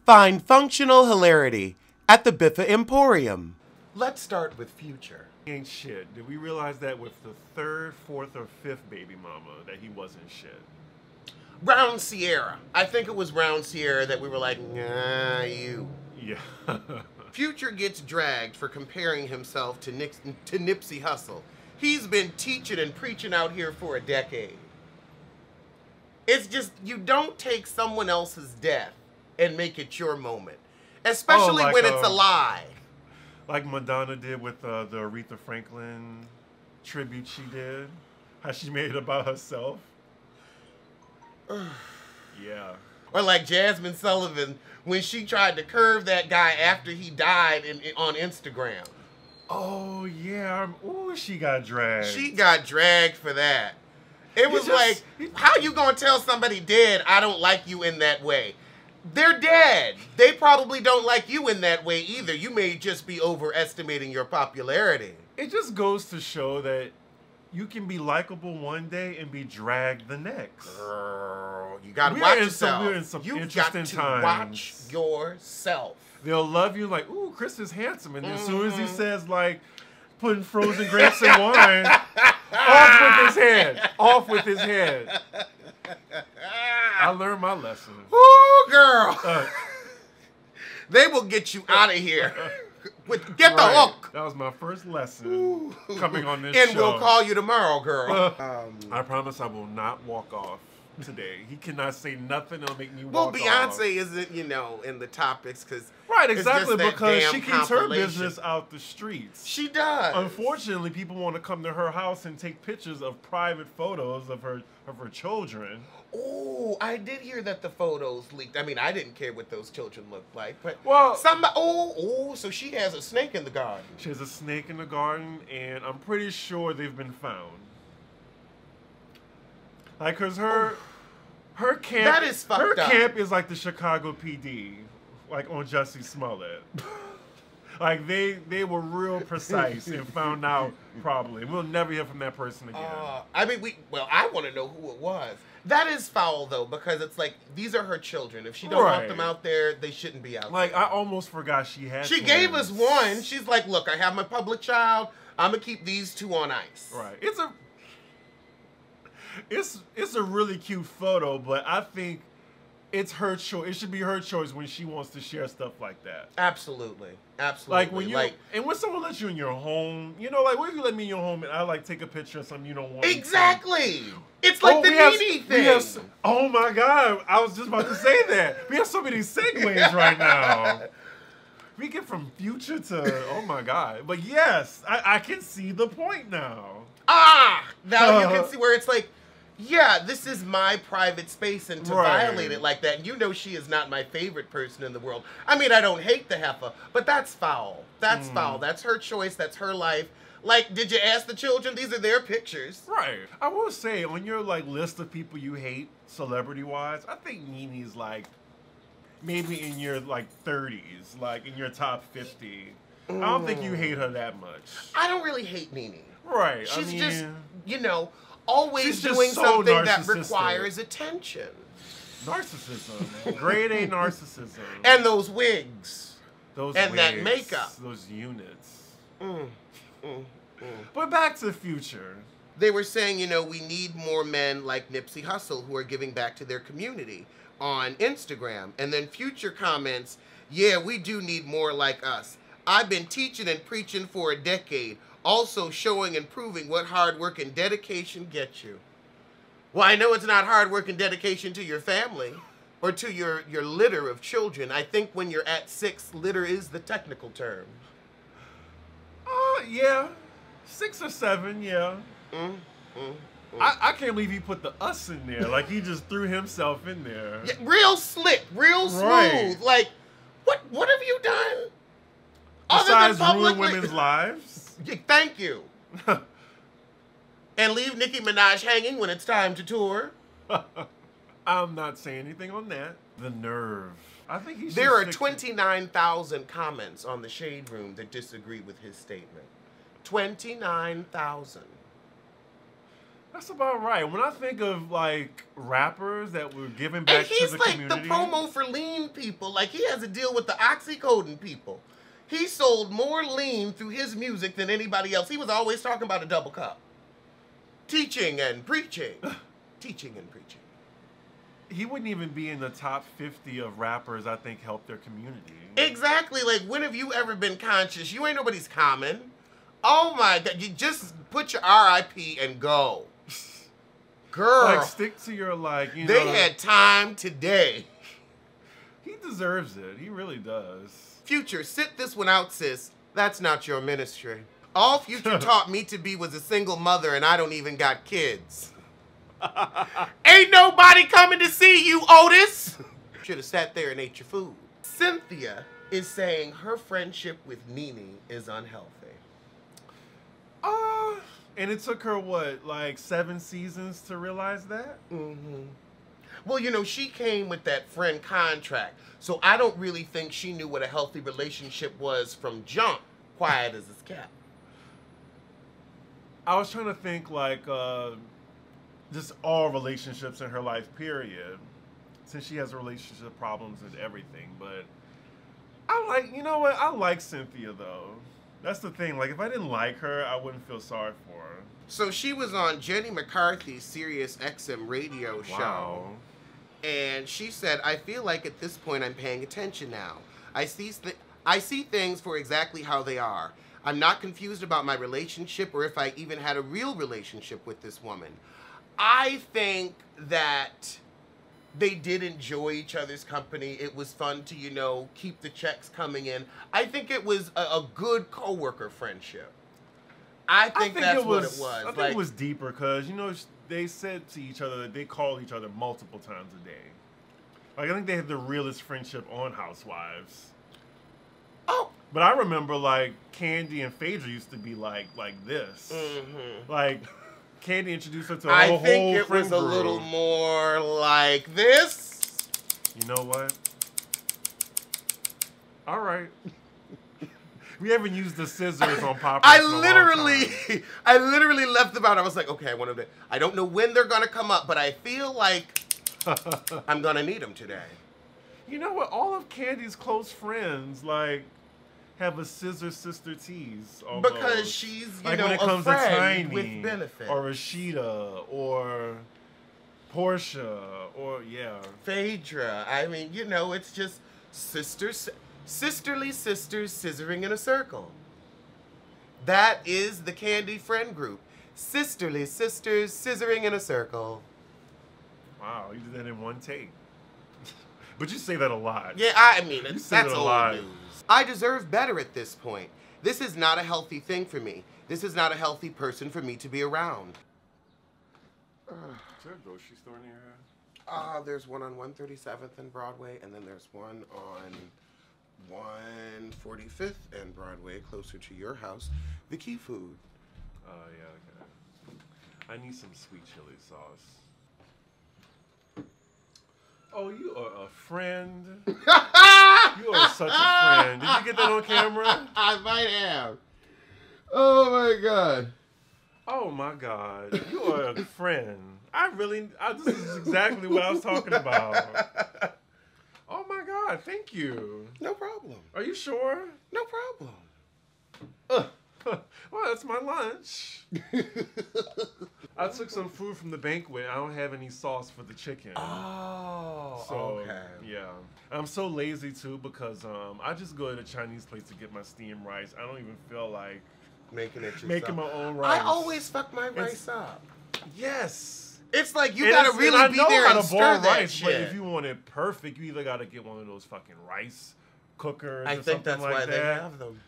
Find functional hilarity at the Biffa Emporium. Let's start with Future. He ain't shit. Did we realize that with the third, fourth, or fifth baby mama that he wasn't shit? Round Sierra. I think it was Round Sierra that we were like, nah, you. Yeah. Future gets dragged for comparing himself to Nipsey Hussle. He's been teaching and preaching out here for a decade. It's just, you don't take someone else's death and make it your moment. Especially when it's a lie. Like Madonna did with the Aretha Franklin tribute she did. How she made it about herself. Yeah. Or like Jasmine Sullivan when she tried to curve that guy after he died on Instagram. Oh, yeah. Ooh, she got dragged. She got dragged for that. It was like, how you gonna tell somebody dead, I don't like you in that way? They're dead. They probably don't like you in that way either. You may just be overestimating your popularity. It just goes to show that you can be likable one day and be dragged the next. Girl, you gotta watch yourself. We're in some interesting times. You got to watch yourself. They'll love you like, ooh, Chris is handsome. And as soon as he says, like, putting frozen grapes in wine, off with his head. Off with his head. I learned my lesson. Ooh, girl. They will get you out of here. Get the hook. That was my first lesson coming on this show. And we'll call you tomorrow, girl. I promise I will not walk off today. He cannot say nothing that'll make me walk off. Well, Beyonce isn't, you know, in the topics because exactly, because she keeps her business out the streets. She does. Unfortunately, people want to come to her house and take pictures of private photos of her children. Oh, I did hear that the photos leaked. I mean, I didn't care what those children looked like, but somebody. So she has a snake in the garden. She has a snake in the garden, and I'm pretty sure they've been found. Like, cause her camp. That is fucked up. Her camp is like the Chicago PD, like on Jussie Smollett. Like they were real precise and found out probably. We'll never hear from that person again. I mean, I want to know who it was. That is foul though, because it's like these are her children. If she don't want them out there, they shouldn't be out there. Like, I almost forgot she had. She gave us one. She's like, look, I have my public child. I'm gonna keep these two on ice. Right. It's a really cute photo, but I think it's her choice. It should be her choice when she wants to share stuff like that. Absolutely. Absolutely. Like when you and when someone lets you in your home, you know, like what if you let me in your home and I like take a picture of something you don't want? Exactly. It's like the Nene thing. Oh my God. I was just about to say that. We have so many segues right now. We get from Future to, oh my God. But yes, I can see the point now. Now you can see where it's like, yeah, this is my private space, and to violate it like that, you know she is not my favorite person in the world. I mean, I don't hate the heifer, but that's foul. That's foul. That's her choice. That's her life. Like, did you ask the children? These are their pictures. Right. I will say, on your, like, list of people you hate, celebrity-wise, I think Nene's, like, maybe in your, like, 30s, like, in your top 50. I don't think you hate her that much. I don't really hate Nene. Right. She's just, you know, always doing something that requires attention. Narcissism. Grade A narcissism. And those wigs. And that makeup. Those units. But back to the Future. They were saying, you know, we need more men like Nipsey Hussle who are giving back to their community on Instagram. And then Future comments, yeah, we do need more like us. I've been teaching and preaching for a decade. Also showing and proving what hard work and dedication gets you. Well, I know it's not hard work and dedication to your family or to your litter of children. I think when you're at 6, litter is the technical term. Yeah. 6 or 7, yeah. I can't believe he put the us in there. Like, he just threw himself in there. Yeah, real slick, real smooth. Like, what have you done? Besides ruin women's lives? Thank you. And leave Nicki Minaj hanging when it's time to tour. I'm not saying anything on that. The nerve. I think he should. There are 29,000 comments on the Shade Room that disagree with his statement. 29,000. That's about right. When I think of like rappers that were giving back to the community, he's like the promo for lean people. Like he has a deal with the oxycodone people. He sold more lean through his music than anybody else. He was always talking about a double cup. Teaching and preaching. Teaching and preaching. He wouldn't even be in the top 50 of rappers I think help their community. Exactly. Like, when have you ever been conscious? You ain't nobody's common. Oh my God. You just put your RIP and go. Girl. Like, stick to your, like, you know. They had time today. He deserves it. He really does. Future, sit this one out, sis. That's not your ministry. All Future taught me to be was a single mother, and I don't even got kids. Ain't nobody coming to see you, Otis. Should have sat there and ate your food. Cynthia is saying her friendship with Nene is unhealthy. And it took her, what, like 7 seasons to realize that? Mm-hmm. Well, you know, she came with that friend contract, so I don't really think she knew what a healthy relationship was from jump, quiet as it's kept. I was trying to think, like, just all relationships in her life, period. Since she has relationship problems and everything. But I like, you know what? I like Cynthia, though. That's the thing. Like, if I didn't like her, I wouldn't feel sorry for her. So she was on Jenny McCarthy's Sirius XM radio show. Wow. And she said, I feel like at this point I'm paying attention now. I see things for exactly how they are. I'm not confused about my relationship or if I even had a real relationship with this woman. I think that they did enjoy each other's company. It was fun to, you know, keep the checks coming in. I think it was a good coworker friendship. I think that's what it was. I think it was deeper because, you know, they said to each other that they called each other multiple times a day. Like, I think they had the realest friendship on Housewives. Oh. But I remember, like, Candy and Phaedra used to be like this. Mm-hmm. Like, Candy introduced her to a whole friend group. I think it was a little more like this. You know what? All right. We haven't used the scissors on Pop. I literally left them out. I was like, okay, I don't know when they're gonna come up, but I feel like I'm gonna need them today. You know what? All of Candy's close friends, like, have a scissor sister tease. Almost. Because she's, like, know, when it comes to Tiny, with benefits. or Rashida, or Portia, or Phaedra. I mean, you know, it's just sisterly sisters scissoring in a circle. That is the Candy friend group. Sisterly sisters scissoring in a circle. Wow, you did that in one take. But you say that a lot. Yeah, I mean, that's old news. I deserve better at this point. This is not a healthy thing for me. This is not a healthy person for me to be around. Is there a grocery store near here? There's one on 137th and Broadway, and then there's one on 145th and Broadway, closer to your house. The Key Food. Oh, yeah, okay. I need some sweet chili sauce. Oh, you are a friend. You are such a friend. Did you get that on camera? I might have. Oh, my God. Oh, my God. You are a friend. This is exactly what I was talking about. Oh, my God. Thank you. No problem. Are you sure? No problem. Well, that's my lunch. I took some food from the banquet. I don't have any sauce for the chicken. Oh, so, okay. Yeah. I'm so lazy, too, because I just go to a Chinese place to get my steamed rice. I don't even feel like making it yourself. Making my own rice. I always fuck my rice up. Yes. It's like you gotta really be there and stir that shit. But if you want it perfect, you either gotta get one of those fucking rice cookers or something like that. I think that's why they have them.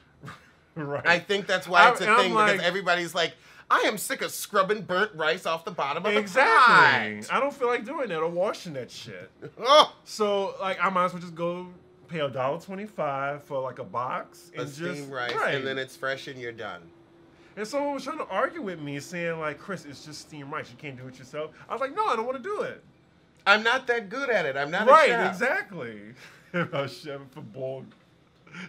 Right. I think that's why it's a thing, because everybody's like, I am sick of scrubbing burnt rice off the bottom of the pot. I don't feel like doing that or washing that shit. Oh. So, like, I might as well just go pay $1.25 for, like, a box. And steamed rice, and then it's fresh and you're done. And someone was trying to argue with me, saying, like, Chris, it's just steamed rice. You can't do it yourself. I was like, no, I don't want to do it. I'm not that good at it. I'm not a chef. Right, exactly. I'm a chef for boiled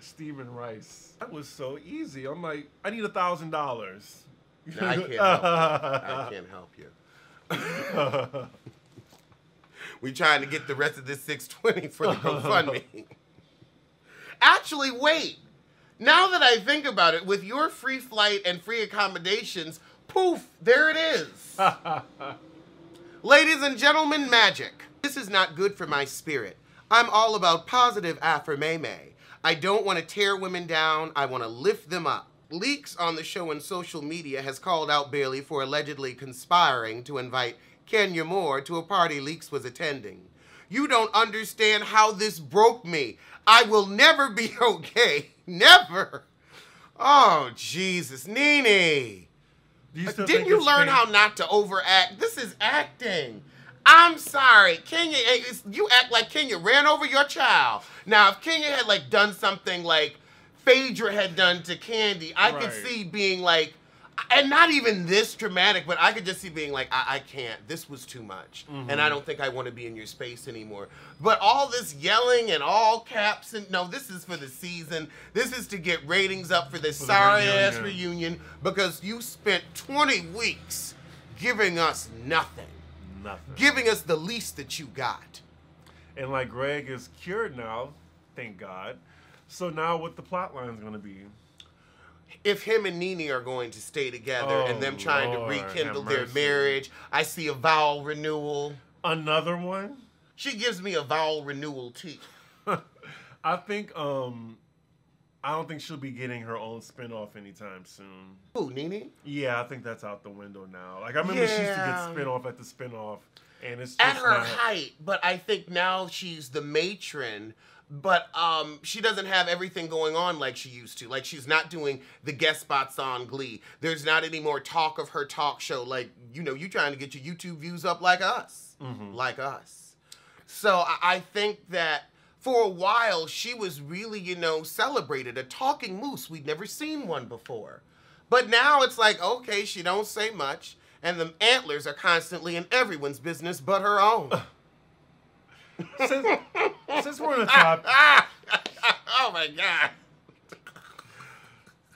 steaming rice. That was so easy. I'm like, I need $1,000. No, I can't help you. I can't help you. We trying to get the rest of this 620 for the GoFundMe. Actually, wait. Now that I think about it, with your free flight and free accommodations, poof, there it is. Ladies and gentlemen, magic. This is not good for my spirit. I'm all about positive affirmation. I don't want to tear women down. I want to lift them up. Leaks on the show and social media has called out Bailey for allegedly conspiring to invite Kenya Moore to a party Leaks was attending. You don't understand how this broke me. I will never be okay. Never. Oh, Jesus. Nene. Didn't you learn how not to overact? This is acting. I'm sorry. Kenya, you act like Kenya ran over your child. Now, if Kenya had, like, done something like Phaedra had done to Candy, I could see being like, and not even this dramatic, but I could just see being like, I can't. This was too much. And I don't think I want to be in your space anymore. But all this yelling and all caps, and no, this is for the season. This is to get ratings up for this sorry-ass reunion because you spent 20 weeks giving us nothing. Giving us the least that you got. And like Greg is cured now, thank God. So now what the plot line is going to be? If him and Nene are going to stay together and them trying to rekindle their marriage, I see a vow renewal. Another one? She gives me a vow renewal tea. I think, I don't think she'll be getting her own spinoff anytime soon. Who, Nene? Yeah, I think that's out the window now. Like, I remember she used to get spinoff at the spinoff, and it's just at her height, but I think now she's the matron. But she doesn't have everything going on like she used to. Like, she's not doing the guest spots on Glee. There's not any more talk of her talk show. Like, you know, you trying to get your YouTube views up like us. Like us. So I think that for a while, she was really, you know, celebrated. A talking moose. We'd never seen one before. But now it's like, okay, she don't say much. And the antlers are constantly in everyone's business but her own. Since we're on the top. Oh my God.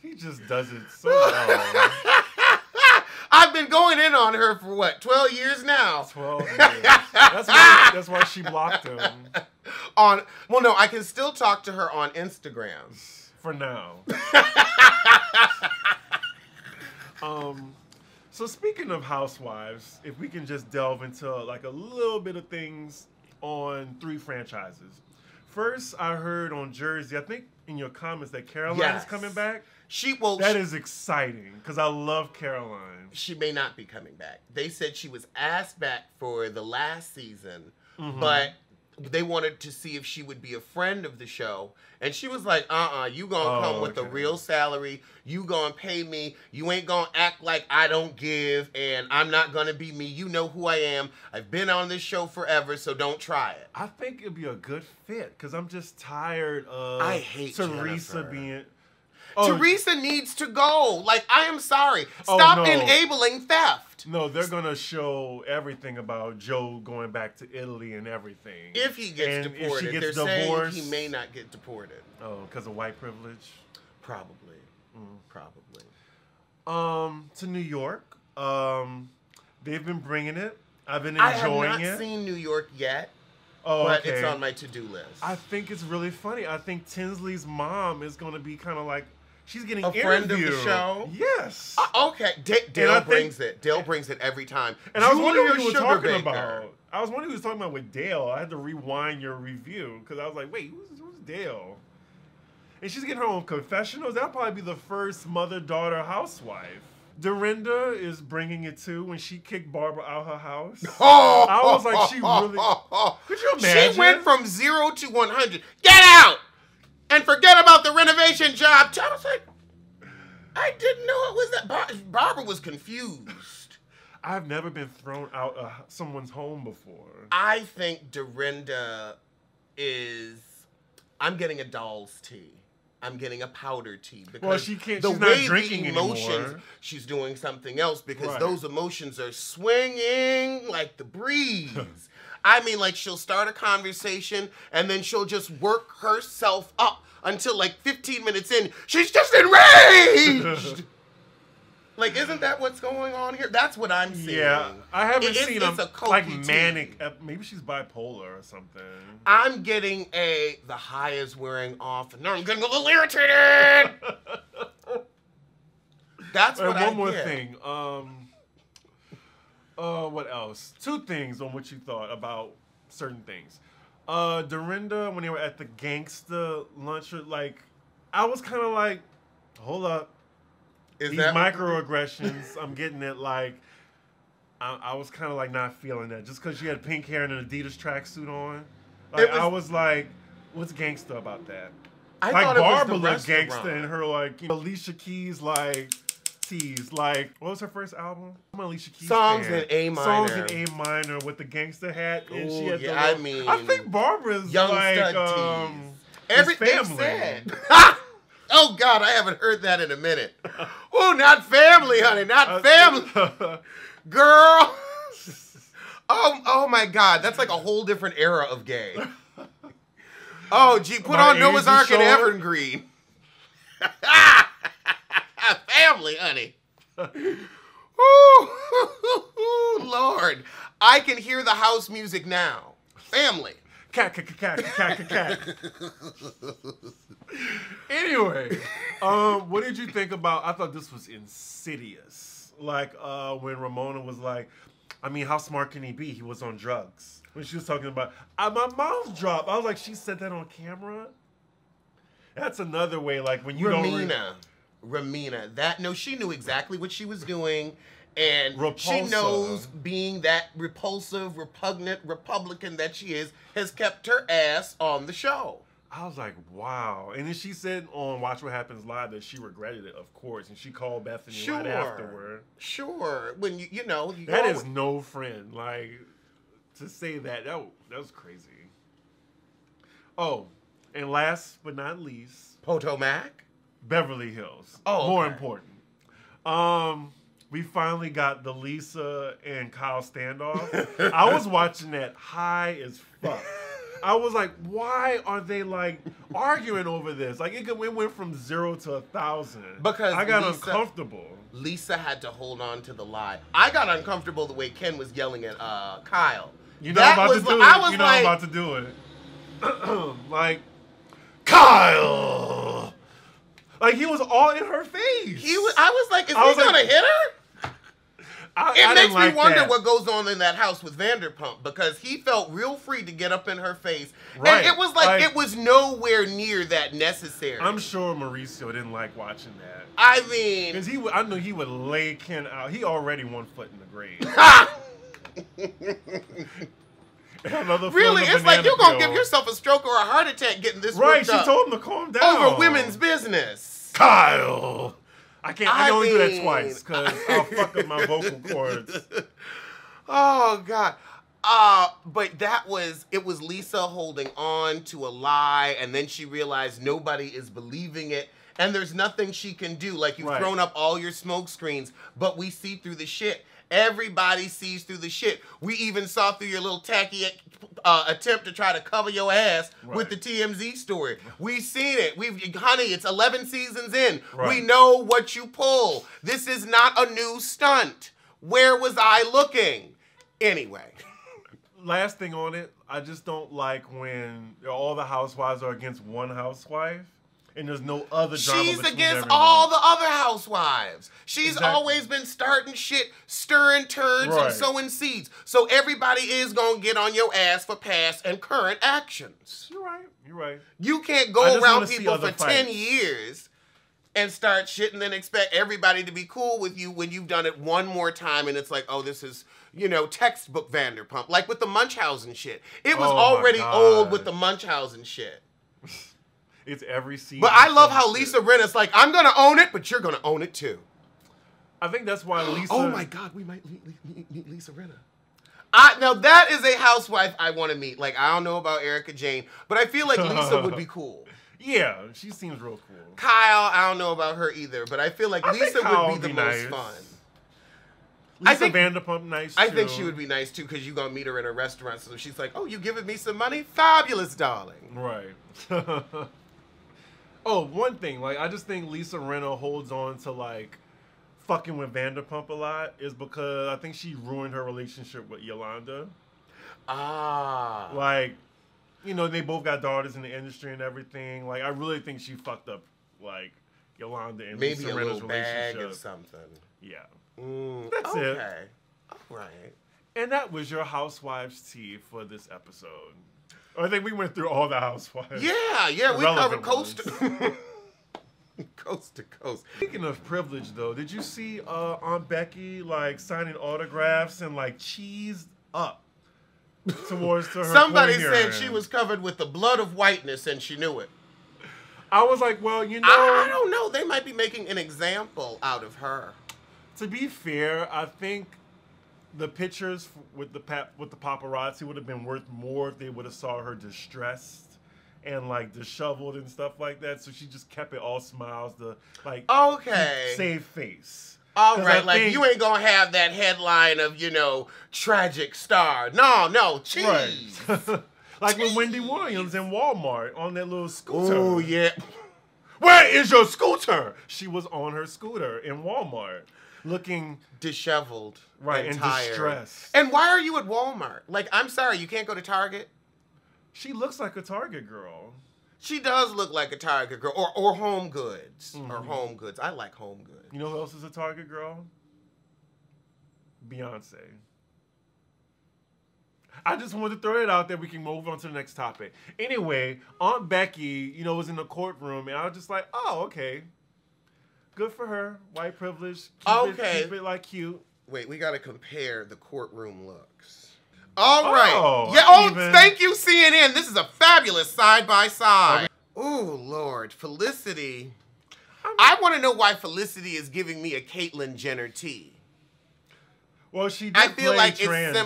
He just does it so well. I've been going in on her for what, 12 years now? 12 years. That's why she blocked him. Well, no, I can still talk to her on Instagram. For now. So speaking of housewives, if we can just delve into like a little bit of things on 3 franchises. First, I heard on Jersey, I think in your comments that Caroline is coming back. That is exciting because I love Caroline. She may not be coming back. They said she was asked back for the last season, but they wanted to see if she would be a friend of the show. And she was like, you gonna come with a real salary. You gonna pay me. You ain't gonna act like I don't give and I'm not gonna be me. You know who I am. I've been on this show forever, so don't try it. I think it'd be a good fit because I'm just tired of I hate Teresa Jennifer. being... Teresa needs to go. Like, I am sorry. Stop enabling theft. No, they're going to show everything about Joe going back to Italy and everything. If he gets deported. If she gets divorced, saying he may not get deported. Oh, because of white privilege? Probably. Probably. To New York. They've been bringing it. I've been enjoying it. I have not seen New York yet. But it's on my to-do list. I think it's really funny. I think Tinsley's mom is going to be kind of like... She's getting interviewed. A friend of the show? Yes. Okay. Dale brings it. Dale brings it every time. And I was wondering what you were talking about. I was wondering what you were talking about with Dale. I had to rewind your review because I was like, wait, who's Dale? And she's getting her own confessionals. That'll probably be the first mother-daughter housewife. Dorinda is bringing it too when she kicked Barbara out her house. I was like, she really... Could you imagine? She went from 0 to 100. Get out! And forget about the renovation job. I was like, I didn't know it was that. Barbara was confused. I've never been thrown out of someone's home before. I think Dorinda is... I'm getting a doll's tea. I'm getting a powder tea because she's not drinking anymore. She's doing something else because those emotions are swinging like the breeze. I mean, like she'll start a conversation and then she'll just work herself up until like 15 minutes in, she's just enraged. Like, isn't that what's going on here? That's what I'm seeing. Yeah, I haven't seen it's a like manic. Maybe she's bipolar or something. I'm getting the high is wearing off, and now I'm getting a little irritated. That's what I get. One more thing. What else? Two things on what you thought about certain things. Dorinda, when they were at the gangsta lunch, like, I was kind of like, hold up. These microaggressions, I'm getting it. Like, I was kind of like not feeling that just because she had pink hair and an Adidas tracksuit on. Like, I was like, what's gangsta about that? Like, Barbara looked gangsta and her, like, you know, Alicia Keys, like, tease. Like, what was her first album? I'm an Alicia Keys Songs fan. in A minor. Songs in A minor with the gangsta hat. And ooh, she had yeah, I think Barbara's young like, stud tease. Everything said. Oh, God, I haven't heard that in a minute. Oh, not family, honey, not family. Girl. Oh, my God, that's like a whole different era of gay. Oh, gee, put on Noah's Ark and Evergreen. Family, honey. Ooh, Lord. I can hear the house music now. Family. Cat. Anyway, what did you think about? I thought this was insidious. Like when Ramona was like, I mean, how smart can he be? He was on drugs. When she was talking about, my mouth dropped. I was like, she said that on camera? That's another way, like when you Ramina. No, she knew exactly what she was doing. And she Repulsa. knows being that repulsive, repugnant Republican that she is, has kept her ass on the show. I was like, wow. And then she said on Watch What Happens Live that she regretted it, of course. And she called Bethany right afterward. Sure. When you know. That is no friend. Like, to say that was crazy. Oh, and last but not least. Potomac? Beverly Hills. Oh, more important. We finally got the Lisa and Kyle standoff. I was watching that high as fuck. I was like, why are they like arguing over this? Like it went from 0 to 1,000. Because I got uncomfortable. Lisa had to hold on to the lie. I got uncomfortable the way Ken was yelling at Kyle. You know I'm about to do it. You know I'm about to do it. Like, Kyle. Like he was all in her face. I was like, is he gonna hit her? It makes me wonder what goes on in that house with Vanderpump because he felt real free to get up in her face. Right. And it was like it was nowhere near that necessary. I'm sure Mauricio didn't like watching that. I mean... Because I knew he would lay Ken out. He already 1 foot in the grave. Really? It's like you're going to give yourself a stroke or a heart attack getting this right, she told him to calm down. Over women's business. Kyle! I can only do that twice because I'll fuck up my vocal cords. Oh, God. But it was Lisa holding on to a lie, and then she realized nobody is believing it, and there's nothing she can do. Like, you've thrown up all your smoke screens, but we see through the shit. Everybody sees through the shit. We even saw through your little tacky attempt to try to cover your ass with the TMZ story. We've seen it. Honey, it's 11 seasons in. We know what you pull. This is not a new stunt. Where was I looking? Anyway. Last thing on it, I just don't like when all the housewives are against one housewife. And there's no other drama. She's against all the other housewives. She's always been starting shit, stirring turds, and sowing seeds. So everybody is going to get on your ass for past and current actions. You're right. You can't go around people for 10 years and start shit and then expect everybody to be cool with you when you've done it one more time and it's like, oh, this is, textbook Vanderpump. Like with the Munchausen shit. It was already old with the Munchausen shit. It's every season. But I love how Lisa Rinna's like, I'm going to own it, but you're going to own it too. I think that's why Lisa... Oh my God, we might meet Lisa Rinna. Now that is a housewife I want to meet. Like, I don't know about Erica Jane, but I feel like Lisa would be cool. Yeah, she seems real cool. Kyle, I don't know about her either, but I feel like Lisa would be the most fun. Lisa Vanderpump nice too. I think she would be nice too because you're going to meet her in a restaurant. So she's like, oh, you giving me some money? Fabulous, darling. Right. Oh, one thing, like I just think Lisa Rinna holds on to like fucking with Vanderpump a lot is because I think she ruined her relationship with Yolanda. Ah. Like, you know, they both got daughters in the industry and everything. Like, I really think she fucked up, like, Yolanda and maybe Lisa a little Rinna's bag relationship. or something. Yeah. That's it. Okay. All right. And that was your Housewives tea for this episode. I think we went through all the Housewives. Yeah, we covered coast to coast to coast. Speaking of privilege, though, did you see Aunt Becky like signing autographs and like cheesed up towards her? Somebody said she was covered with the blood of whiteness, and she knew it. I was like, well, you know, I don't know. They might be making an example out of her. To be fair, I think the pictures with the paparazzi would have been worth more if they would have saw her distressed and like disheveled and stuff like that. So she just kept it all smiles to like save face. All right, like you ain't gonna have that headline of, you know, tragic star. No, cheese. Right. Like with Wendy Williams in Walmart on that little scooter. Oh yeah. Where is your scooter? She was on her scooter in Walmart. Looking disheveled, right, and tired. Distressed. And why are you at Walmart? Like, I'm sorry, you can't go to Target? She looks like a Target girl. She does look like a Target girl, or Home Goods, or Home Goods. I like Home Goods. You know who else is a Target girl? Beyonce. I just wanted to throw it out there. We can move on to the next topic. Anyway, Aunt Becky, you know, was in the courtroom, and I was just like, oh, okay. Good for her. White privilege. Keep it like cute. Wait, we got to compare the courtroom looks. All right. Yeah. Thank you, CNN. This is a fabulous side-by-side. Oh, Lord. Felicity. I want to know why Felicity is giving me a Caitlyn Jenner tea. Well, she did play trans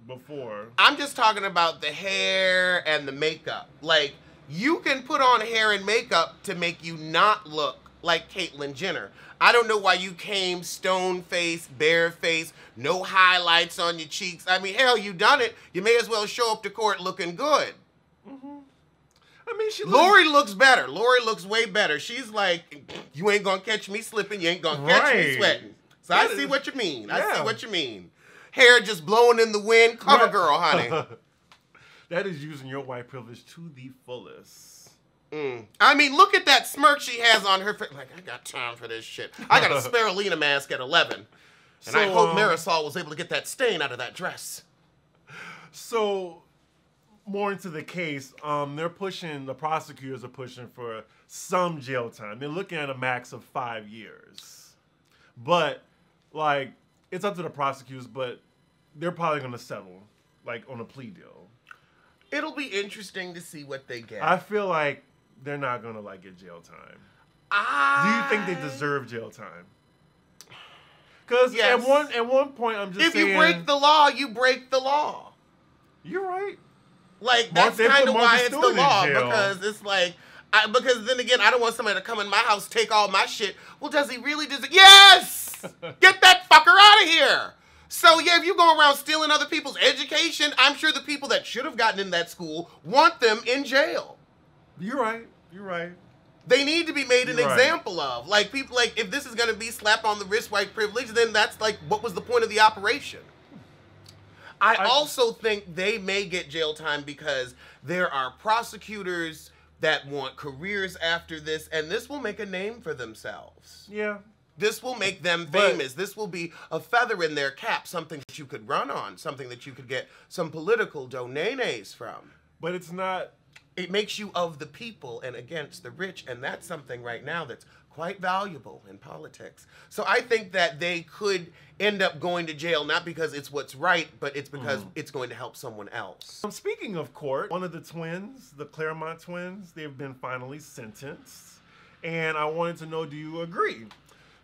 before. I'm just talking about the hair and the makeup. Like, you can put on hair and makeup to make you not look like Caitlyn Jenner. I don't know why you came stone-faced, bare-faced, no highlights on your cheeks. I mean, hell, you done it. You may as well show up to court looking good. I mean, Lori looks better. Lori looks way better. She's like, you ain't gonna catch me slipping. You ain't gonna catch me sweating. So I see what you mean. I see what you mean. Hair just blowing in the wind. Cover girl, honey. That is using your white privilege to the fullest. I mean, look at that smirk she has on her face. Like, I got time for this shit. I got a spirulina mask at 11. And I hope Marisol was able to get that stain out of that dress. So, more into the case, the prosecutors are pushing for some jail time. They're looking at a max of 5 years. But, like, it's up to the prosecutors, but they're probably going to settle, like, on a plea deal. It'll be interesting to see what they get. I feel like they're not going to, like, get jail time. Do you think they deserve jail time? Because at one point, I'm just saying... If you break the law, you break the law. You're right. Like, that's kind of why it's the law. Because it's like... because then again, I don't want somebody to come in my house, take all my shit. Well, does he really deserve... Yes! Get that fucker out of here! So, yeah, if you go around stealing other people's education, I'm sure the people that should have gotten in that school want them in jail. You're right. You're right. They need to be made an example of. Like, people, like, if this is going to be slap on the wrist white privilege, then that's, like, what was the point of the operation? I also think they may get jail time because there are prosecutors that want careers after this, and this will make a name for themselves. Yeah. This will make them famous. This will be a feather in their cap, something that you could run on, something that you could get some political donations from. But it's not... It makes you of the people and against the rich, and that's something right now that's quite valuable in politics. So I think that they could end up going to jail, not because it's what's right, but it's because it's going to help someone else. Speaking of court, one of the twins, the Claremont Twins, they've been finally sentenced. And I wanted to know, do you agree?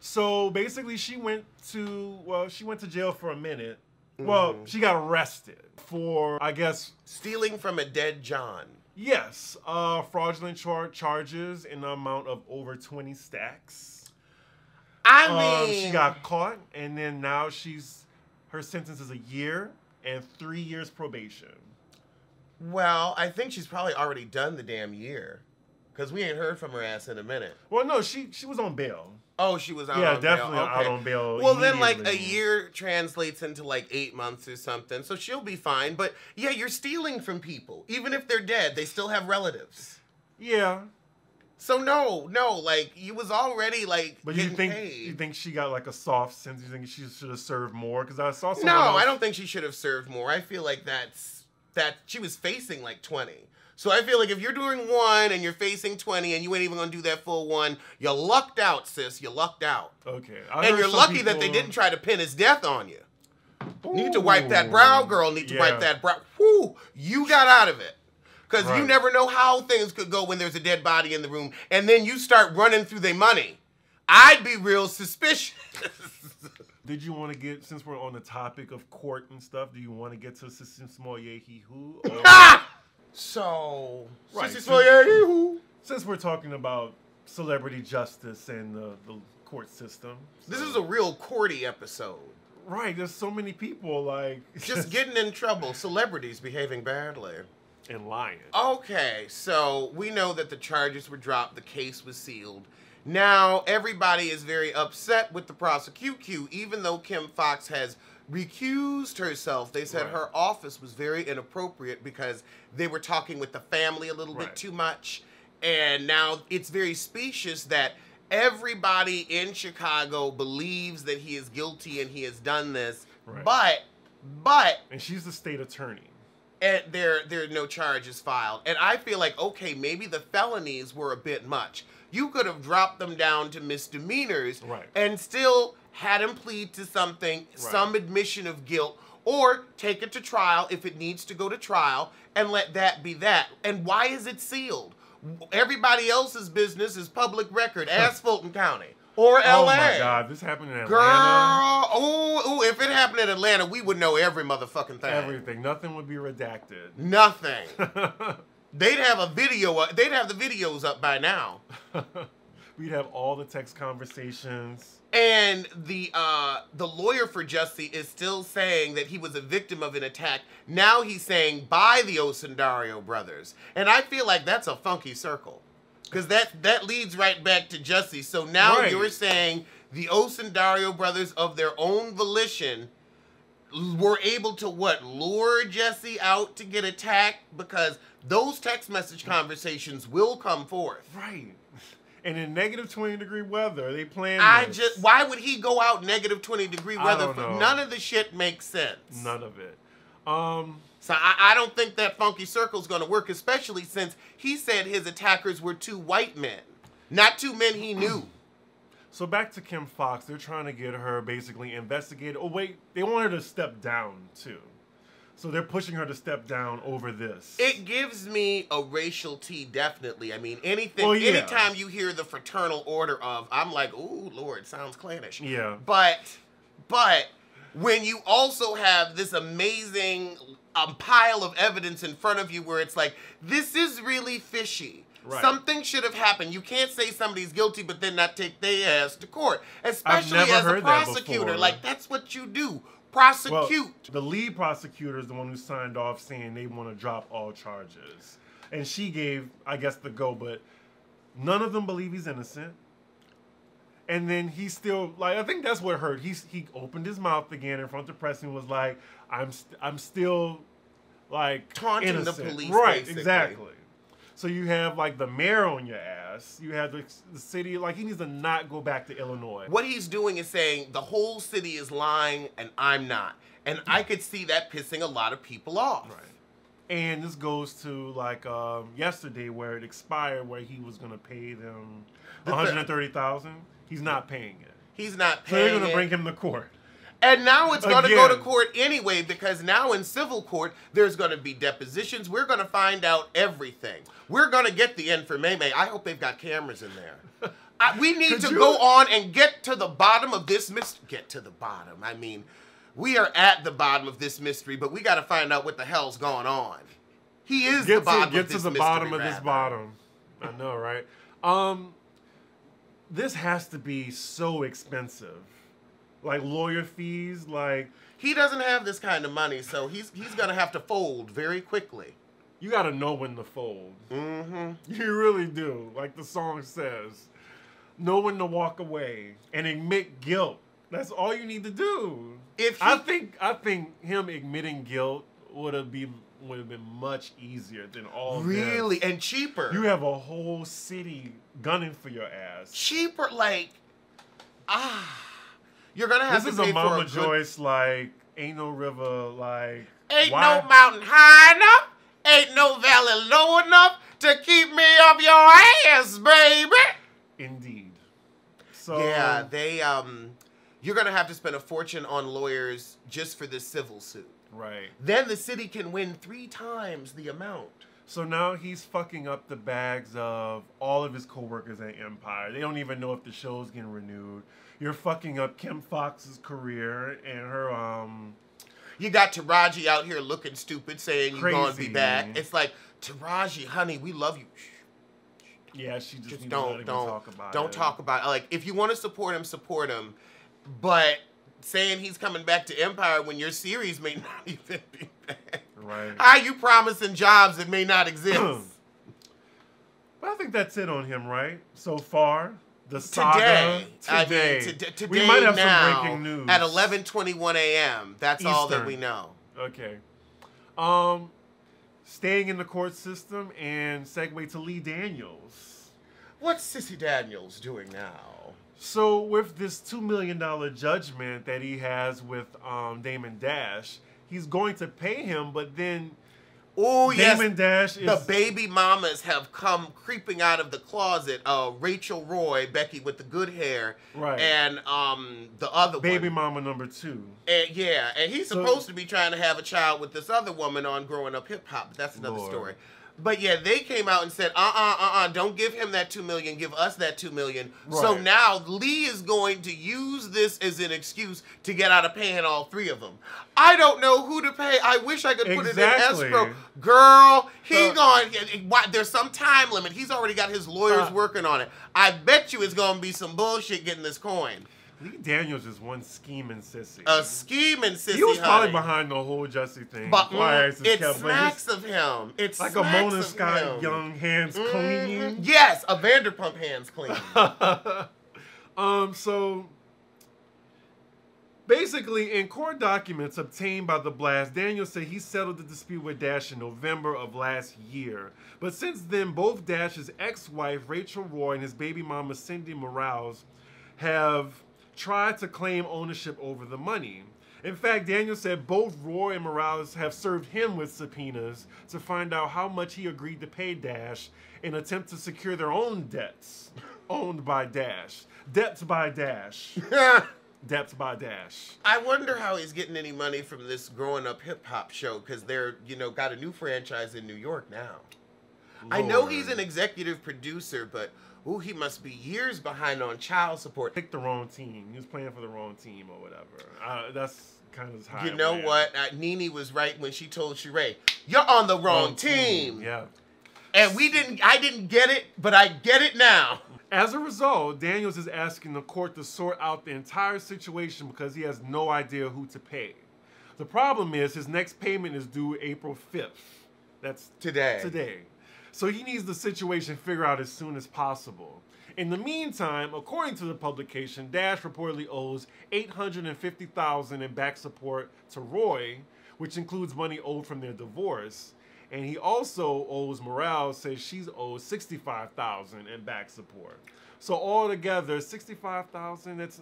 So basically she went to jail for a minute. Well, she got arrested for, I guess... stealing from a dead John. Yes, fraudulent charges in the amount of over 20 stacks. I mean... she got caught, and then now her sentence is 1 year and 3 years probation. Well, I think she's probably already done the damn year. Because we ain't heard from her ass in a minute. Well, no, she was on bail. Oh, she was out on bail. bail. Yeah, definitely out on bail. Well, then, like, a year translates into, like, 8 months or something. So she'll be fine. But, yeah, you're stealing from people. Even if they're dead, they still have relatives. Yeah. So, no, like, you was already, like, but getting paid. You think she got, like, a soft sense? You think she should have served more? Because I saw someone No, else. I don't think she should have served more. I feel like that she was facing, like, 20. So I feel like if you're doing 1 and you're facing 20 and you ain't even going to do that full 1, you lucked out, sis. You lucked out. Okay. And you're lucky that they didn't try to pin his death on you. Ooh. Need to wipe that brow, girl. Need to wipe that brow. Whew, you got out of it. Because you never know how things could go when there's a dead body in the room. And then you start running through their money. I'd be real suspicious. Did you want to get, since we're on the topic of court and stuff, do you want to get to Jussie Smollett, he-who? So, since we're talking about celebrity justice and the court system. So. This is a real courty episode. Right, there's so many people, like... just getting in trouble. Celebrities behaving badly. And lying. Okay, so we know that the charges were dropped, the case was sealed. Now, everybody is very upset with the prosecution, even though Kim Foxx has recused herself. They said her office was very inappropriate because they were talking with the family a little bit too much. And now it's very specious that everybody in Chicago believes that he is guilty and he has done this. But... And she's the state attorney. And there are no charges filed. And I feel like, okay, maybe the felonies were a bit much. You could have dropped them down to misdemeanors and still had him plead to something, some admission of guilt, or take it to trial if it needs to go to trial and let that be that. And why is it sealed? Everybody else's business is public record. Ask Fulton County. Or LA. Oh my God, this happened in Atlanta. Girl, if it happened in Atlanta, we would know every motherfucking thing. Everything. Nothing would be redacted. Nothing. They'd have a video. They'd have the videos up by now. We'd have all the text conversations. And the lawyer for Jussie is still saying that he was a victim of an attack. Now he's saying by the Osundario brothers. And I feel like that's a funky circle. Because that leads right back to Jussie. So now you're saying the Osundario brothers of their own volition were able to, lure Jussie out to get attacked? Because those text message conversations will come forth. Right. And in negative 20-degree weather, they planned this. Why would he go out negative 20-degree weather? None of the shit makes sense. None of it. So I don't think that funky circle's going to work, especially since he said his attackers were 2 white men, not 2 men he knew. So back to Kim Foxx, they're trying to get her basically investigated. Oh wait, they want her to step down too. So they're pushing her to step down over this. It gives me a racial tea, definitely. I mean, anytime you hear the fraternal order of, I'm like, ooh, Lord, sounds clannish. Yeah. But when you also have this amazing pile of evidence in front of you where it's like, this is really fishy. Right. Something should have happened. You can't say somebody's guilty but then not take their ass to court. Especially as a prosecutor. Like, that's what you do. Prosecute. Well, the lead prosecutor is the one who signed off saying they want to drop all charges. And she gave, I guess, the go, but none of them believe he's innocent. And then he still, like, I think that's what hurt. He opened his mouth again in front of the press and was like, I'm still, like, taunting innocent. the police, right, basically. Exactly. So you have, like, the mayor on your ass. You have the city, like, he needs to not go back to Illinois. What he's doing is saying the whole city is lying and I'm not. And I could see that pissing a lot of people off. Right. And this goes to, like, yesterday where it expired, where he was going to pay them $130,000. He's not paying it. He's not paying it. So they're going to bring him to court. And now it's going to go to court anyway, because now in civil court, there's going to be depositions. We're going to find out everything. We're going to get the information. I hope they've got cameras in there. We need to go on and get to the bottom of this mystery. Get to the bottom. I mean, we are at the bottom of this mystery, but we got to find out what the hell's going on. He is the bottom of this mystery. Get to the bottom of this bottom. I know, right? This has to be so expensive. Like lawyer fees, like... He doesn't have this kind of money, so he's going to have to fold very quickly. you got to know when to fold. Mm-hmm. You really do. Like the song says, know when to walk away and admit guilt. That's all you need to do. I think him admitting guilt would have been much easier than all really this. And cheaper. You have a whole city gunning for your ass. Cheaper, you're gonna have this to is pay a Mama for Joyce like ain't no river like ain't why? no mountain high enough, ain't no valley low enough to keep me up your ass, baby. Indeed. So yeah, they you're gonna have to spend a fortune on lawyers just for this civil suit. Right. Then the city can win 3 times the amount. So now he's fucking up the bags of all of his coworkers at Empire. They don't even know if the show's getting renewed. You're fucking up Kim Foxx's career and her You got Taraji out here looking stupid, saying you're gonna be Crazy. back. It's like, Taraji, honey, we love you. yeah, she just needs don't to talk about it. Don't talk about it. Like, if you want to support him. But saying he's coming back to Empire when your series may not even be back. Right. How are you promising jobs that may not exist? But I think that's it on him, right? So far, the saga today. Today we might have now, some breaking news at 11:21 a.m. That's Eastern. all that we know. Okay. Staying in the court system and segue to Lee Daniels. What's Sissy Daniels doing now? So with this $2 million judgment that he has with Damon Dash, he's going to pay him, but then Damon Dash is... The baby mamas have come creeping out of the closet. Rachel Roy, Becky with the good hair, right, and the other baby one. mama number 2. And, yeah, and he's supposed to be trying to have a child with this other woman on Growing Up Hip Hop. That's another story. But yeah, they came out and said, don't give him that $2 million, give us that $2 million. Right. So now Lee is going to use this as an excuse to get out of paying all 3 of them. I don't know who to pay. I wish I could put it in escrow. Girl, there's some time limit. He's already got his lawyers working on it. I bet you it's going to be some bullshit getting this coin. Lee Daniels is one scheming sissy. A scheming sissy, he was probably behind the whole Jussie thing. But it smacks of him. It's like a Mona Scott Young hands clean. Yes, a Vanderpump hands clean. So basically, in court documents obtained by The Blast, Daniels said he settled the dispute with Dash in November of last year. But since then, both Dash's ex-wife, Rachel Roy, and his baby mama, Cindy Morales, have tried to claim ownership over the money. In fact, Daniels said both Roy and Morales have served him with subpoenas to find out how much he agreed to pay Dash in an attempt to secure their own debts owned by Dash. Debts by Dash. Debts by Dash. I wonder how he's getting any money from this Growing Up Hip Hop show, because they're, got a new franchise in New York now. Lord. I know he's an executive producer, but he must be years behind on child support. Picked the wrong team. He was playing for the wrong team or whatever. That's kind of high. You know what? Nene was right when she told Sheree, "You're on the wrong team." Yeah. And I didn't get it, but I get it now. As a result, Daniels is asking the court to sort out the entire situation because he has no idea who to pay. The problem is his next payment is due April 5th. That's today. So he needs the situation figured out as soon as possible. In the meantime, according to the publication, Dash reportedly owes $850,000 in back support to Roy, which includes money owed from their divorce. And he also owes Morales, says she's owed $65,000 in back support. So altogether, $65,000, that's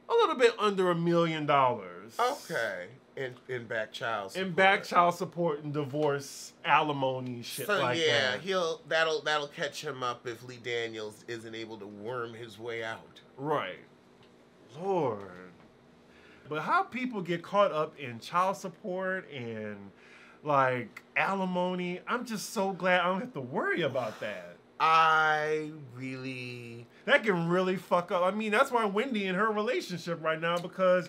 a little bit under $1 million. Okay. In back child support. In back child support and divorce, alimony, shit like that. So yeah, that'll catch him up if Lee Daniels isn't able to worm his way out. Right. Lord. But how people get caught up in child support and like alimony, I'm just so glad I don't have to worry about that. That can really fuck up. I mean, that's why Wendy in her relationship right now, because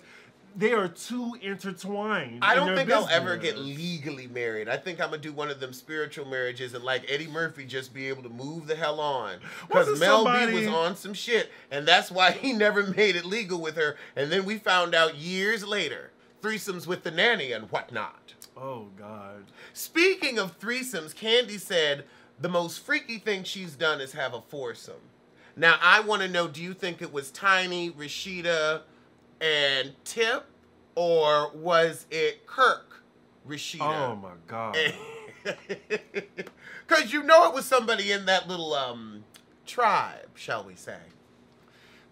they are too intertwined. I don't think I'll ever get legally married. I think I'm going to do one of them spiritual marriages and like Eddie Murphy just be able to move the hell on. Because Mel B was on some shit and that's why he never made it legal with her. And then we found out years later, threesomes with the nanny and whatnot. Oh, God. Speaking of threesomes, Candy said the most freaky thing she's done is have a foursome. Now, I want to know, do you think it was Tiny, Rashida, and Tip? Or was it Kirk, Rashida? Oh, my God. Because you know it was somebody in that little tribe, shall we say.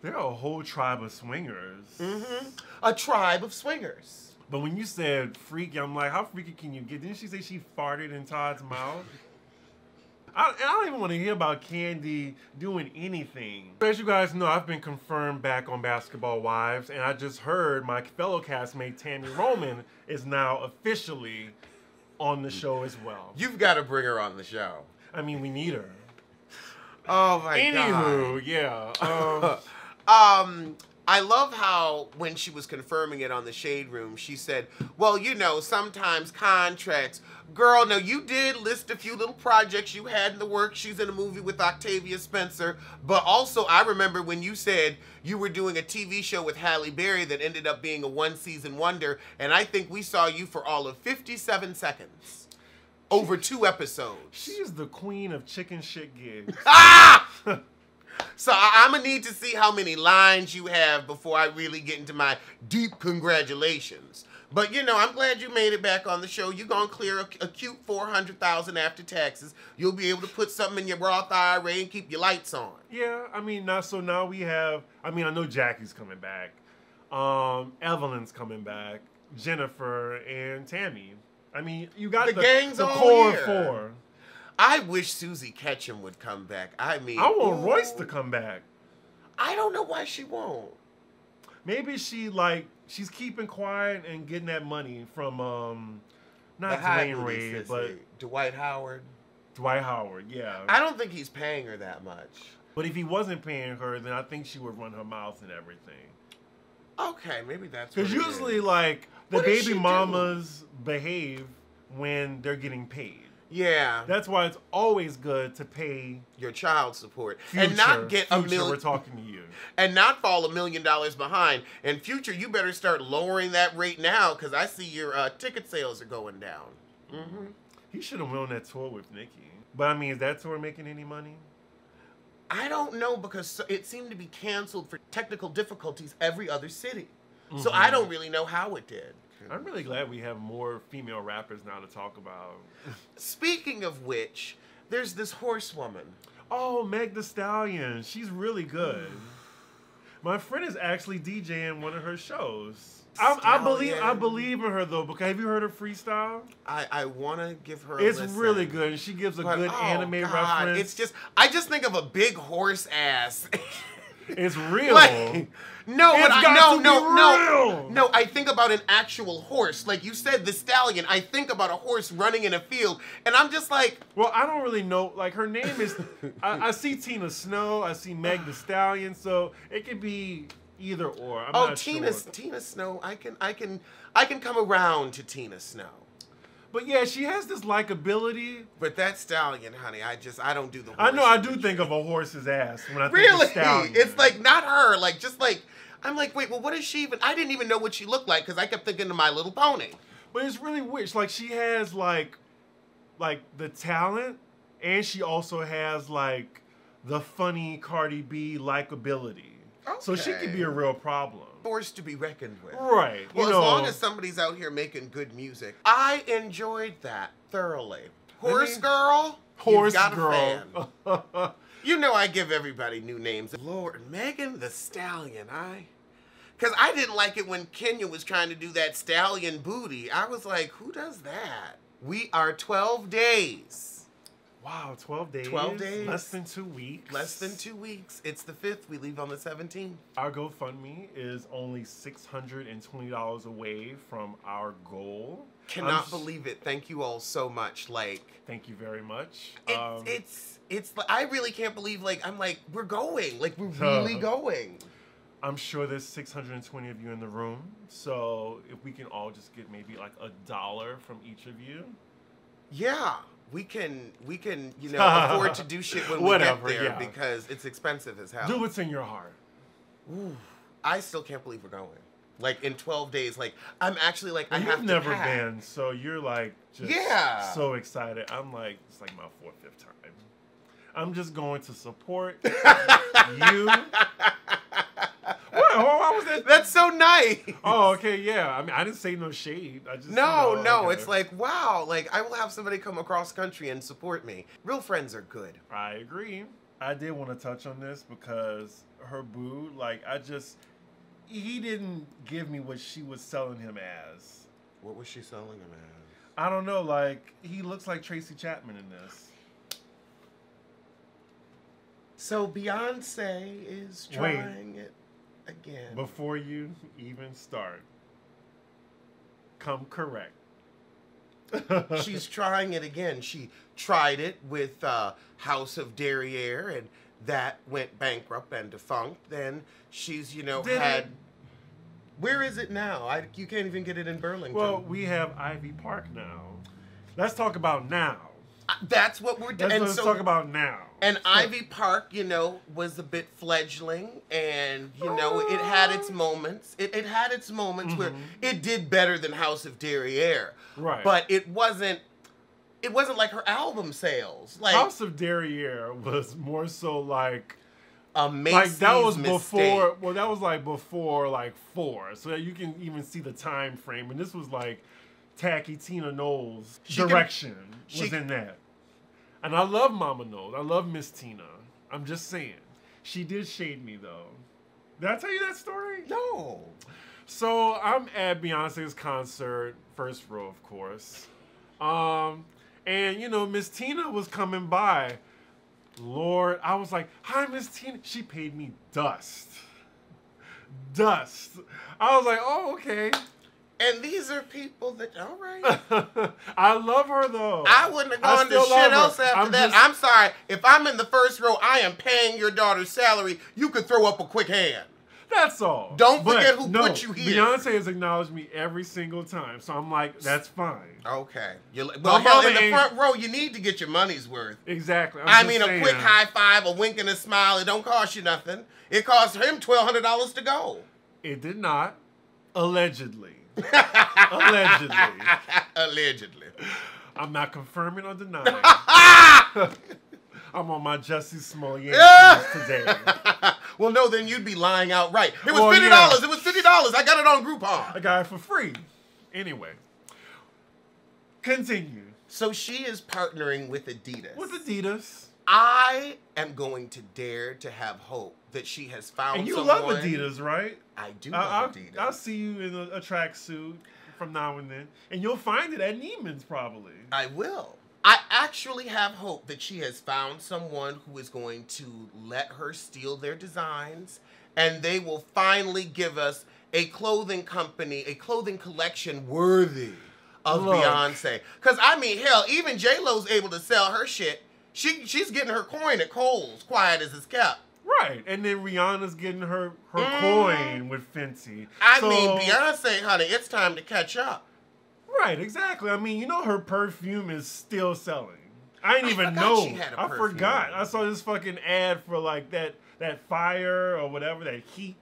They're a whole tribe of swingers. Mm-hmm. A tribe of swingers. But when you said freaky, I'm like, how freaky can you get? Didn't she say she farted in Todd's mouth? I don't even want to hear about Candy doing anything. As you guys know, I've been confirmed back on Basketball Wives, and I just heard my fellow castmate Tammy Roman is now officially on the show as well. You've got to bring her on the show. I mean, we need her. Oh my God. Anywho, yeah. I love how when she was confirming it on the Shade Room, she said, well, you know, sometimes contracts. Girl, no, you did list a few little projects you had in the works. She's in a movie with Octavia Spencer. But also, I remember when you said you were doing a TV show with Halle Berry that ended up being a one-season wonder. And I think we saw you for all of 57 seconds. Over 2 episodes. She is the queen of chicken shit gigs. Ah! So I'm going to need to see how many lines you have before I really get into my deep congratulations. But, you know, I'm glad you made it back on the show. You're going to clear a cute $400,000 after taxes. You'll be able to put something in your Roth IRA and keep your lights on. Yeah, I mean, now we have, I mean, I know Jackie's coming back. Evelyn's coming back. Jennifer and Tammy. I mean, you got the gang's the all core here. 4. I wish Susie Ketchum would come back. I mean, I want Royce to come back. I don't know why she won't. Maybe she's keeping quiet and getting that money from not Dwayne Reed, but Dwight Howard. Dwight Howard, yeah. I don't think he's paying her that much. But if he wasn't paying her, then I think she would run her mouth and everything. Okay, maybe that's because usually like the baby mamas behave when they're getting paid. Yeah. That's why it's always good to pay your child support. Future, and not get a million. We're talking to you. And not fall $1 million behind. And Future, you better start lowering that rate now because I see your ticket sales are going down. Mm-hmm. He should have won that tour with Nicki. But I mean, is that tour making any money? I don't know because it seemed to be canceled for technical difficulties every other city. Mm-hmm. So I don't really know how it did. I'm really glad we have more female rappers now to talk about. Speaking of which, there's this horsewoman. Oh, Meg the Stallion. She's really good. My friend is actually DJing one of her shows. I believe in her though, because have you heard her freestyle? I want to give her a listen. Really good. And she gives a good anime reference. It's just, I just think of a big horse ass. It's real. Like, no, I think about an actual horse. Like you said, the stallion. I think about a horse running in a field, and I'm just like, well, I don't really know. Like her name is, I see Tina Snow, I see Meg the Stallion, so it could be either or. I'm not Tina Snow. I can come around to Tina Snow. But yeah, she has this likability. But that stallion, honey, I don't do the horse. I know, I do think of a horse's ass when I think of stallion. It's like not her, like just like, I'm like, wait, well, what is she even? I didn't even know what she looked like because I kept thinking of My Little Pony. But it's really weird. Like she has like the talent, and she also has like the funny Cardi B likability. Okay. So she could be a real problem. Force to be reckoned with. Right. Well, as long as somebody's out here making good music. I enjoyed that thoroughly. Horse Girl. Horse got Girl. A fan. You know I give everybody new names. Lord, Megan the Stallion, because I didn't like it when Kenya was trying to do that stallion booty. I was like, who does that? We are 12 days. Wow, 12 days? 12 days. Less than 2 weeks. Less than 2 weeks. It's the 5th. We leave on the 17th. Our GoFundMe is only $620 away from our goal. Cannot believe it. Thank you all so much. Like, thank you very much. It's I really can't believe, like, I'm like, we're going. Like, we're really going. I'm sure there's 620 of you in the room. So if we can all just get maybe like $1 from each of you. Yeah. We can, you know, afford to do shit when we get there because it's expensive as hell. Do what's in your heart. Ooh, I still can't believe we're going. Like in 12 days, like I'm actually like I And have you've to never pack. been, so you're like just so excited. I'm like, it's like my 4th, 5th time. I'm just going to support you. What was that? That's so nice. Oh, okay, yeah. I mean, I didn't say no shade. I just No, okay. it's like, wow, like I will have somebody come across country and support me. Real friends are good. I agree. I did want to touch on this because her boo, like he didn't give me what she was selling him as. What was she selling him as? I don't know, like he looks like Tracy Chapman in this. So Beyonce is trying it again. Before you even start, come correct. She's trying it again. She tried it with House of Derriere, and that went bankrupt and defunct. Then she's, had... Where is it now? You can't even get it in Burlington. Well, we have Ivy Park now. Let's talk about now. That's what we're doing. Let's talk about now. And Ivy Park, was a bit fledgling, and it had its moments. It had its moments where it did better than House of Derriere. Right. But it wasn't like her album sales. Like House of Derriere was more so like a Macy's that was mistake. before. Well, that was like before like 4, so that you can even see the time frame. And this was like tacky Tina Knowles' direction was in that. And I love Mama Knowles. I love Miss Tina. I'm just saying. She did shade me, though. Did I tell you that story? No. So I'm at Beyonce's concert, first row, of course. And, Miss Tina was coming by. Lord, I was like, hi, Miss Tina. She paid me dust. Dust. I was like, oh, okay. And these are people that, all right. I love her, though. I wouldn't have gone to shit else after that. I'm sorry. If I'm in the first row, I am paying your daughter's salary. You could throw up a quick hand. That's all. Don't forget who put you here. Beyonce has acknowledged me every single time. So I'm like, that's fine. Okay. Well, hell, in the front row, you need to get your money's worth. Exactly. I mean, a quick high five, a wink and a smile, it don't cost you nothing. It cost him $1,200 to go. It did not. Allegedly. Allegedly. Allegedly. I'm not confirming or denying. I'm on my Jussie Smollett today. Well, no, then you'd be lying outright. It was $50. Yeah. It was $50. I got it on Groupon. I got it for free. Anyway. Continue. So she is partnering with Adidas. With Adidas. I am going to dare to have hope that she has found and you someone. love Adidas, right? I do love Adidas. I'll see you in a tracksuit from now and then. And you'll find it at Neiman's probably. I will. I actually have hope that she has found someone who is going to let her steal their designs, and they will finally give us a clothing company, a clothing collection worthy of Beyonce. Because, I mean, hell, even J-Lo's able to sell her shit. She's getting her coin at Kohl's, quiet as it's kept. Right, and then Rihanna's getting her coin with Fenty. I mean, Beyonce, honey, it's time to catch up. Right, exactly. I mean, her perfume is still selling. I didn't even know. She had a I perfume. forgot. I saw this fucking ad for like that fire or whatever, that heat.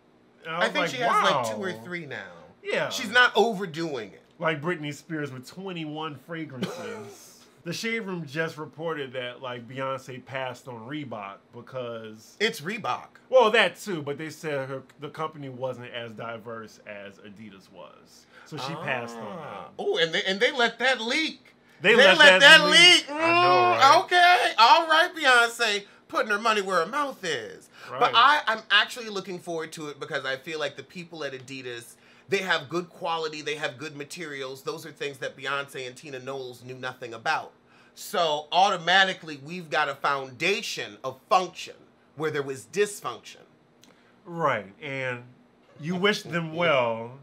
I think she has like 2 or 3 now. Yeah. She's not overdoing it. Like Britney Spears with 21 fragrances. The Shade Room just reported that like Beyonce passed on Reebok because it's Reebok. Well, that too, but they said the company wasn't as diverse as Adidas was, so she passed on that. Oh, and they let that leak. They let that leak. I know, right? Okay, all right, Beyonce, putting her money where her mouth is. Right. But I'm actually looking forward to it because I feel like the people at Adidas, they have good quality, they have good materials. Those are things that Beyonce and Tina Knowles knew nothing about. So automatically, we've got a foundation of function where there was dysfunction. Right, and you wish them well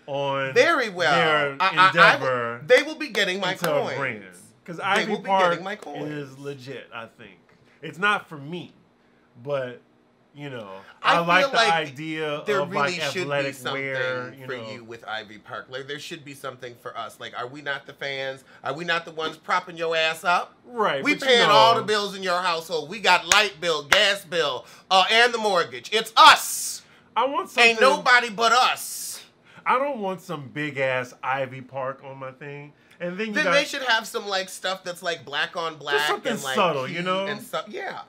on very well their endeavor. They will be getting my coins. Because Ivy Park is legit, I think. It's not for me, but... I like the idea of there really like should athletic be something wear, for you with Ivy Park. Like there should be something for us. Like, are we not the fans? Are we not the ones propping your ass up? Right. We paying all the bills in your household. We got light bill, gas bill, and the mortgage. It's us. I want something. Ain't nobody but us. I don't want some big ass Ivy Park on my thing. And then they should have some like stuff that's like black on black. Just something and, like, subtle, you know? And yeah.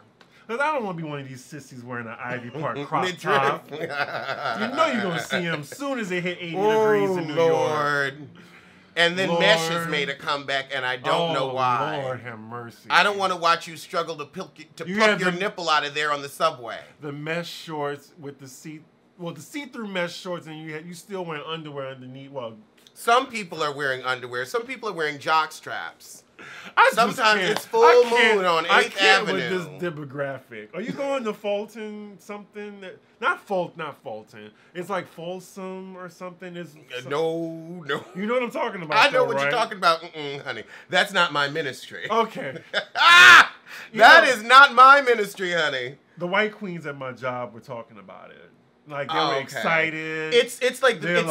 Because I don't want to be one of these sissies wearing an Ivy Park crop top. You know you're going to see them as soon as it hit 80 degrees in New York. And then Mesh has made a comeback, and I don't know why. Lord have mercy. I don't want to watch you struggle to pluck your nipple out of there on the subway. The mesh shorts with the see-through mesh shorts, and you still wearing underwear underneath. Well, some people are wearing underwear. Some people are wearing jock straps. Sometimes it's full moon on 8th Avenue. With this demographic. Are you going to Fulton something? Not Fulton. It's like Folsom or something. No. You know what I'm talking about. I know what you're talking about, honey. That's not my ministry. Okay. That is not my ministry, honey. The white queens at my job were talking about it. Like they were excited. It's like they're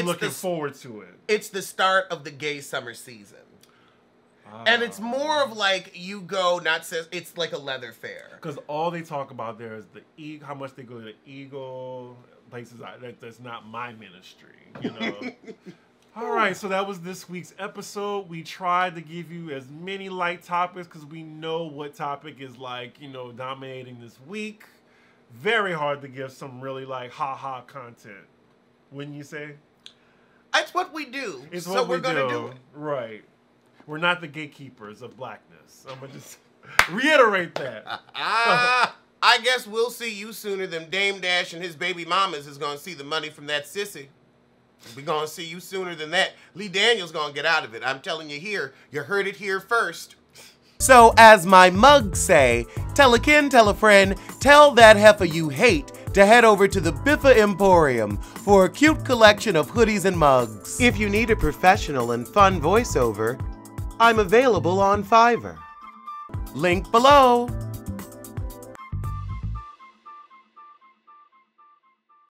looking forward to it. It's the start of the gay summer season. And it's more of like you go, it's like a leather fair. Because all they talk about there is how much they go to the Eagle, places that's not my ministry, you know. All right, so that was this week's episode. We tried to give you as many light topics because we know what topic is like, you know, dominating this week. Very hard to give some really like ha-ha content, wouldn't you say? That's what we do. It's what we're going to do it. Right. We're not the gatekeepers of blackness. I'm going to just reiterate that. I guess we'll see you sooner than Dame Dash and his baby mamas is going to see the money from that sissy. We're going to see you sooner than that. Lee Daniels going to get out of it. I'm telling you here. You heard it here first. So as my mugs say, tell a kin, tell a friend, tell that heifer you hate to head over to the Biffa Emporium for a cute collection of hoodies and mugs. If you need a professional and fun voiceover, I'm available on Fiverr. Link below.